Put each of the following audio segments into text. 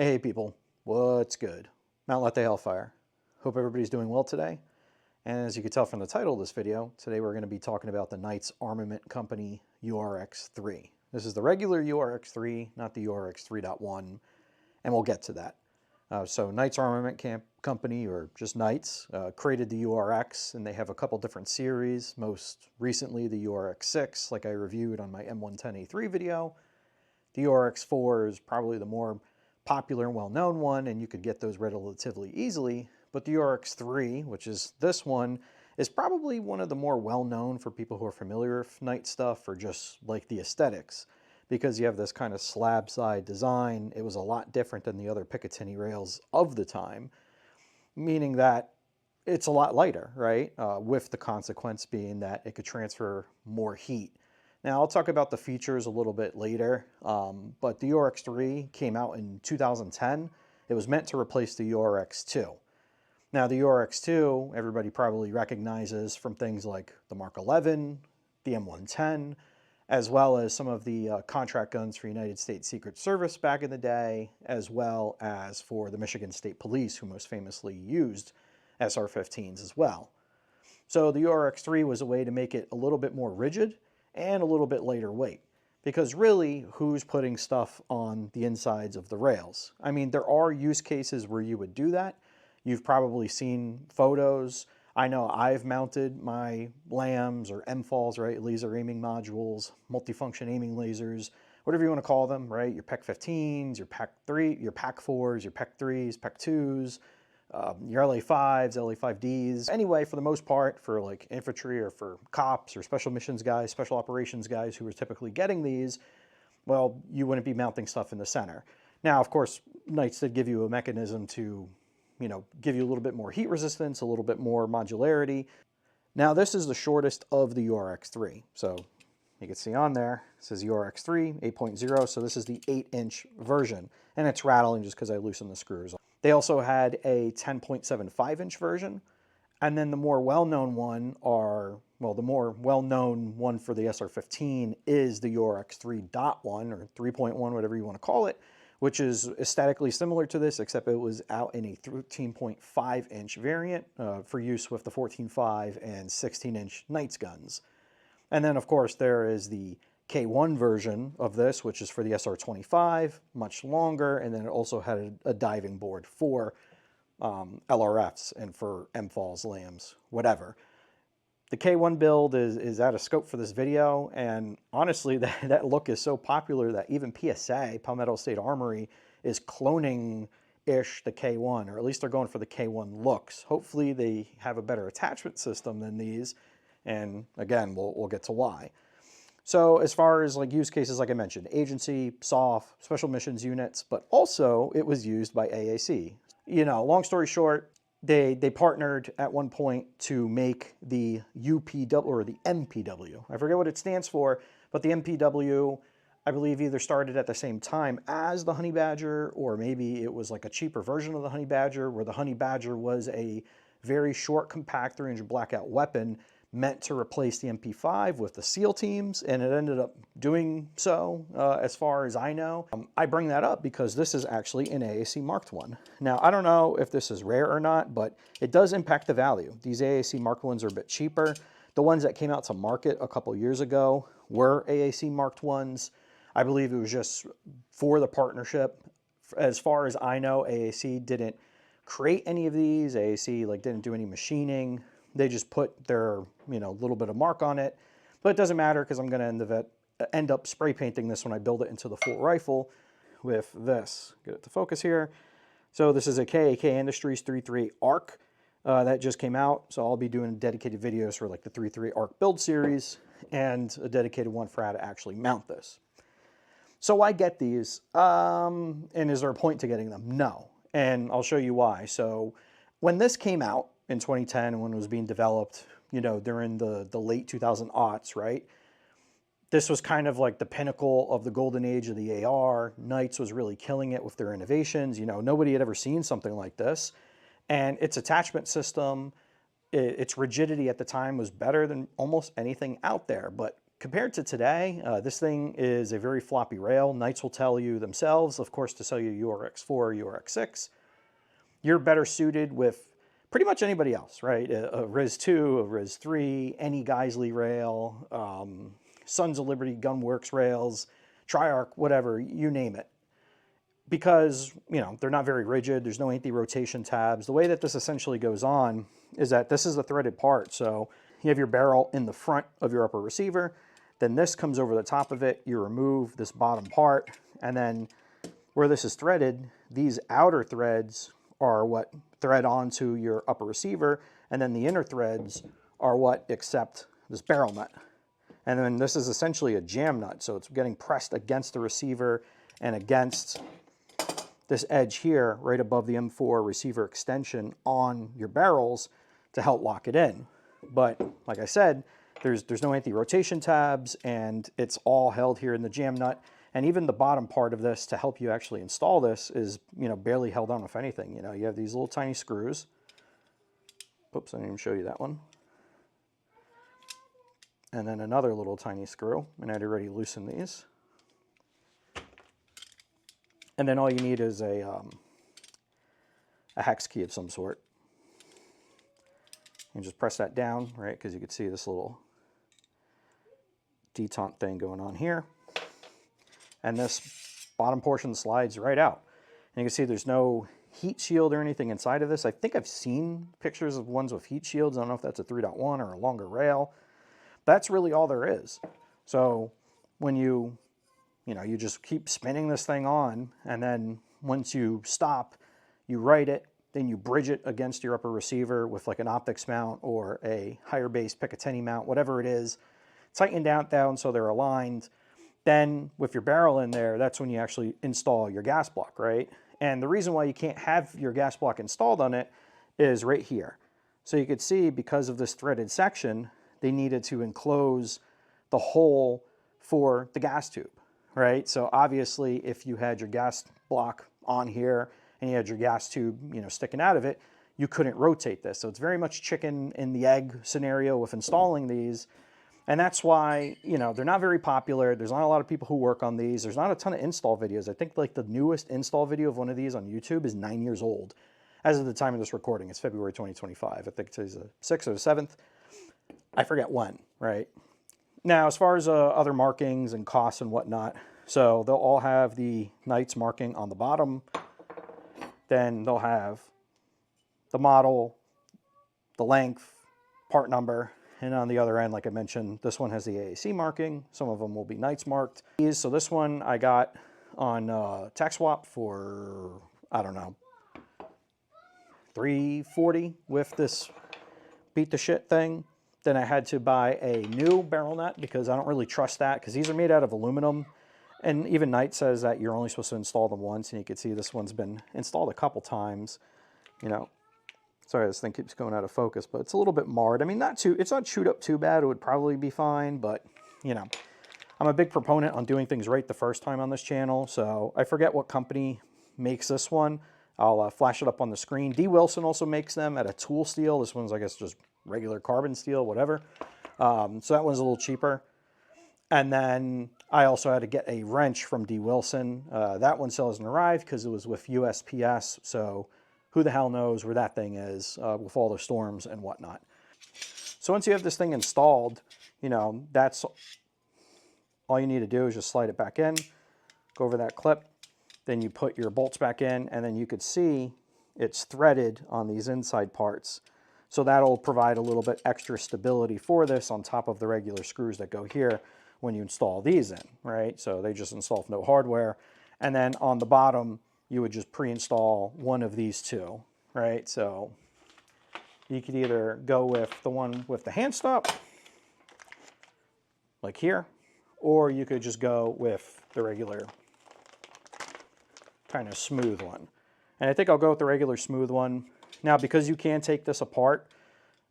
Hey people, what's good? Mount Let the Hellfire. Hope everybody's doing well today. And as you can tell from the title of this video, today we're going to be talking about the Knights Armament Company URX3. This is the regular URX3, not the URX3.1, and we'll get to that. So Knights Armament Company, or just Knights, created the URX, and they have a couple different series, most recently the URX6, like I reviewed on my M110A3 video. The URX4 is probably the more popular and well-known one, and you could get those relatively easily. But the URX3, which is this one, is probably one of the more well-known for people who are familiar with Knight stuff, or just like the aesthetics, because you have this kind of slab side design. It was a lot different than the other Picatinny rails of the time, meaning that it's a lot lighter, right? With the consequence being that it could transfer more heat. Now, I'll talk about the features a little bit later, but the URX3 came out in 2010. It was meant to replace the URX2. Now, the URX2, everybody probably recognizes from things like the Mark 11, the M110, as well as some of the contract guns for United States Secret Service back in the day, as well as for the Michigan State Police, who most famously used SR-15s as well. So the URX3 was a way to make it a little bit more rigid and a little bit lighter weight, because really, who's putting stuff on the insides of the rails? I mean, there are use cases where you would do that. You've probably seen photos. I know I've mounted my LAMs or MFALs, right? Laser aiming modules, multifunction aiming lasers, whatever you want to call them, right? Your PEC-15s, your PEC-3, your PAC-4s, your PEC-3s, PEC-2s, your LA5s, LA5Ds. Anyway, for the most part, for like infantry or for cops or special missions guys, special operations guys who are typically getting these, well, you wouldn't be mounting stuff in the center. Now, of course, Knights did give you a mechanism to, give you a little bit more heat resistance, a little bit more modularity. Now, this is the shortest of the URX3. So you can see on there, it says URX3 8.0. So this is the 8-inch version, and it's rattling just because I loosened the screws. They also had a 10.75-inch version, and then the more well-known one the more well-known one for the SR-15 is the URX3.1 or 3.1, whatever you want to call it, which is aesthetically similar to this, except it was out in a 13.5-inch variant for use with the 14.5 and 16-inch Knights guns. And then, of course, there is the K1 version of this, which is for the SR-25, much longer, and then it also had a diving board for LRFs and for MFALs, LAMs, whatever. The K1 build is out of scope for this video, and honestly, that look is so popular that even PSA, Palmetto State Armory, is cloning-ish the K1, or at least they're going for the K1 looks. Hopefully they have a better attachment system than these, and again, we'll get to why. So as far as like use cases, like I mentioned, agency, SOF, special missions units, but also it was used by AAC. Long story short, they partnered at one point to make the UPW or the MPW. I forget what it stands for, but the MPW, I believe, either started at the same time as the Honey Badger, or maybe it was like a cheaper version of the Honey Badger, where the Honey Badger was a very short, compact 300 blackout weapon meant to replace the MP5 with the SEAL teams, and it ended up doing so, as far as I know. I bring that up because this is actually an AAC Marked one. Now, I don't know if this is rare or not, but it does impact the value. These AAC Marked ones are a bit cheaper. The ones that came out to market a couple years ago were AAC Marked ones. I believe it was just for the partnership. As far as I know, AAC didn't create any of these. AAC didn't do any machining. They just put their, little bit of mark on it. But it doesn't matter, because I'm going to end up spray painting this when I build it into the full rifle with this. Get it to focus here. So this is a KAK Industries 3.3 ARC that just came out. So I'll be doing dedicated videos for like the 3.3 ARC build series, and a dedicated one for how to actually mount this. So I get these, and is there a point to getting them? No. And I'll show you why. So when this came out in 2010, when it was being developed, during the late 2000s, right? This was kind of like the pinnacle of the golden age of the AR. Knights was really killing it with their innovations. Nobody had ever seen something like this. And its attachment system, its rigidity at the time was better than almost anything out there. But Compared to today, this thing is a very floppy rail. Knights will tell you themselves, of course, to sell you URX4 or URX6. You're better suited with pretty much anybody else, right? A URXII, a URXIII, any Geisley rail, Sons of Liberty Gunworks rails, Triarch, whatever, you name it. Because, you know, they're not very rigid, there's no anti-rotation tabs. The way that this essentially goes on is that this is the threaded part. So you have your barrel in the front of your upper receiver, then this comes over the top of it, you remove this bottom part, and then where this is threaded, these outer threads are what thread onto your upper receiver, and then the inner threads are what accept this barrel nut. And then this is essentially a jam nut, so it's getting pressed against the receiver and against this edge here right above the M4 receiver extension on your barrels to help lock it in. But like I said, there's no anti-rotation tabs, and it's all held here in the jam nut. And even the bottom part of this to help you actually install this is, you know, barely held on with anything. You know, you have these little tiny screws. Oops, I didn't even show you that one. And then another little tiny screw, and I'd already loosened these. And then all you need is a hex key of some sort. And just press that down, right? Because you can see this little detente thing going on here. And this bottom portion slides right out. And you can see there's no heat shield or anything inside of this. I think I've seen pictures of ones with heat shields. I don't know if that's a 3.1 or a longer rail. That's really all there is. So when you just keep spinning this thing on, and then once you stop, you right it, then you bridge it against your upper receiver with like an optics mount or a higher base Picatinny mount, whatever it is. Tighten down so they're aligned. Then with your barrel in there, that's when you actually install your gas block, right? And the reason why you can't have your gas block installed on it is right here. So you could see because of this threaded section, they needed to enclose the hole for the gas tube, right? So obviously if you had your gas block on here and you had your gas tube, you know, sticking out of it, you couldn't rotate this. So it's very much chicken and the egg scenario with installing these. And that's why, you know, they're not very popular. There's not a lot of people who work on these. There's not a ton of install videos. I think like the newest install video of one of these on YouTube is 9 years old. As of the time of this recording, it's February 2025. I think today's the 6th or the 7th. I forget when, right? Now, as far as other markings and costs and whatnot, so they'll all have the Knights marking on the bottom. Then they'll have the model, the length, part number, and on the other end, like I mentioned, this one has the AAC marking. Some of them will be Knights marked. So this one I got on TechSwap for, I don't know, $340 with this beat the shit thing. Then I had to buy a new barrel nut because I don't really trust that, because these are made out of aluminum. And even Knight says that you're only supposed to install them once, and you can see this one's been installed a couple times. You know, sorry, this thing keeps going out of focus, but it's a little bit marred. I mean, it's not chewed up too bad. It would probably be fine, but, you know, I'm a big proponent on doing things right the first time on this channel. So I forget what company makes this one. I'll flash it up on the screen. D. Wilson also makes them at a tool steel. This one's, I guess, just regular carbon steel, whatever. So that one's a little cheaper. And then I also had to get a wrench from D. Wilson. That one still hasn't arrived because it was with USPS. So who the hell knows where that thing is with all the storms and whatnot. So once you have this thing installed, you know, that's all you need to do is just slide it back in, go over that clip, then you put your bolts back in, and then you could see it's threaded on these inside parts. So that'll provide a little bit extra stability for this on top of the regular screws that go here when you install these in, right? So they just install with no hardware. And then on the bottom, you would just pre-install one of these two, right? So you could either go with the one with the hand stop, like here, or you could just go with the regular kind of smooth one. And I think I'll go with the regular smooth one. Now, because you can take this apart,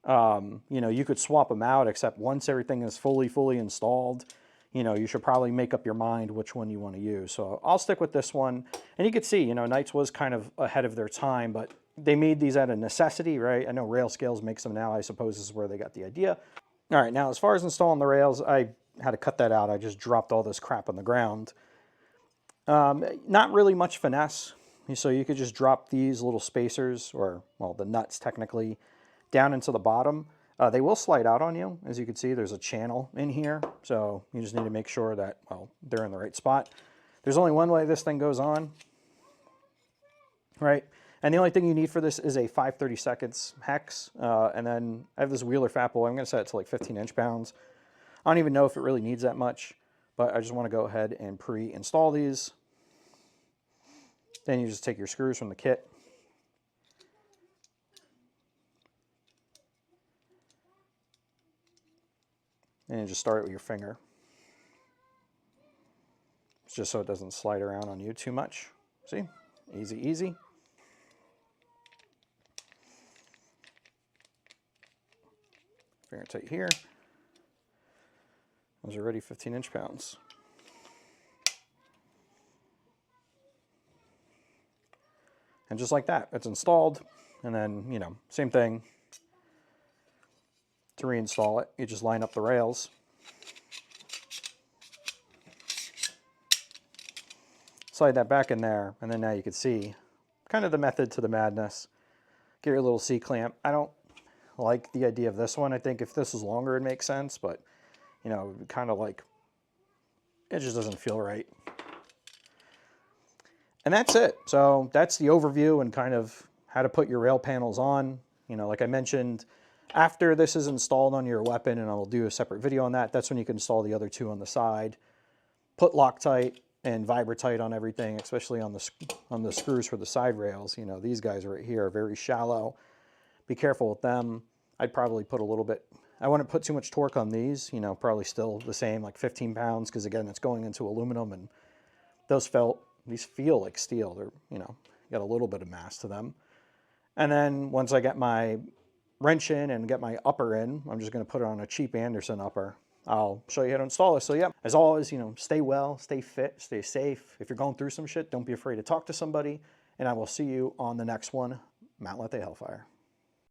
you know, you could swap them out, except once everything is fully installed, you know, you should probably make up your mind which one you want to use. So I'll stick with this one. And you can see, you know, Knights was kind of ahead of their time, but they made these out of necessity, right? I know Rail Scales makes them now. I suppose this is where they got the idea. All right, now as far as installing the rails, I how to cut that out. I just dropped all this crap on the ground. Not really much finesse. So you could just drop these little spacers, or, well, the nuts technically, down into the bottom. They will slide out on you. As you can see, there's a channel in here. So you just need to make sure that, well, they're in the right spot. There's only one way this thing goes on, right? And the only thing you need for this is a 5/32 hex. And then I have this Wheeler Fapple. I'm going to set it to like 15 inch-pounds. I don't even know if it really needs that much, but I just want to go ahead and pre-install these. Then you just take your screws from the kit. And you just start it with your finger. Just so it doesn't slide around on you too much. See? Easy, easy. Finger tight here. Those are already 15 inch-pounds. And just like that, it's installed. And then, you know, same thing. To reinstall it, you just line up the rails. Slide that back in there, and then now you can see kind of the method to the madness. Get your little C-clamp. I don't like the idea of this one. I think if this was longer, it makes sense, but, you know, kind of like, it just doesn't feel right. And that's it. So that's the overview and kind of how to put your rail panels on. You know, like I mentioned, after this is installed on your weapon, and I'll do a separate video on that, that's when you can install the other two on the side. Put Loctite and Vibratite on everything, especially on the screws for the side rails. You know, these guys right here are very shallow. Be careful with them. I'd probably put a little bit, I wouldn't put too much torque on these, you know, probably still the same, like 15 pounds, because again, it's going into aluminum, and these feel like steel. They're, you know, got a little bit of mass to them. And then once I get my wrench in and get my upper in, I'm just going to put it on a cheap Anderson upper. I'll show you how to install it. So yeah, as always, you know, stay well, stay fit, stay safe. If you're going through some shit, don't be afraid to talk to somebody, and I will see you on the next one. Mount Let the Hellfire.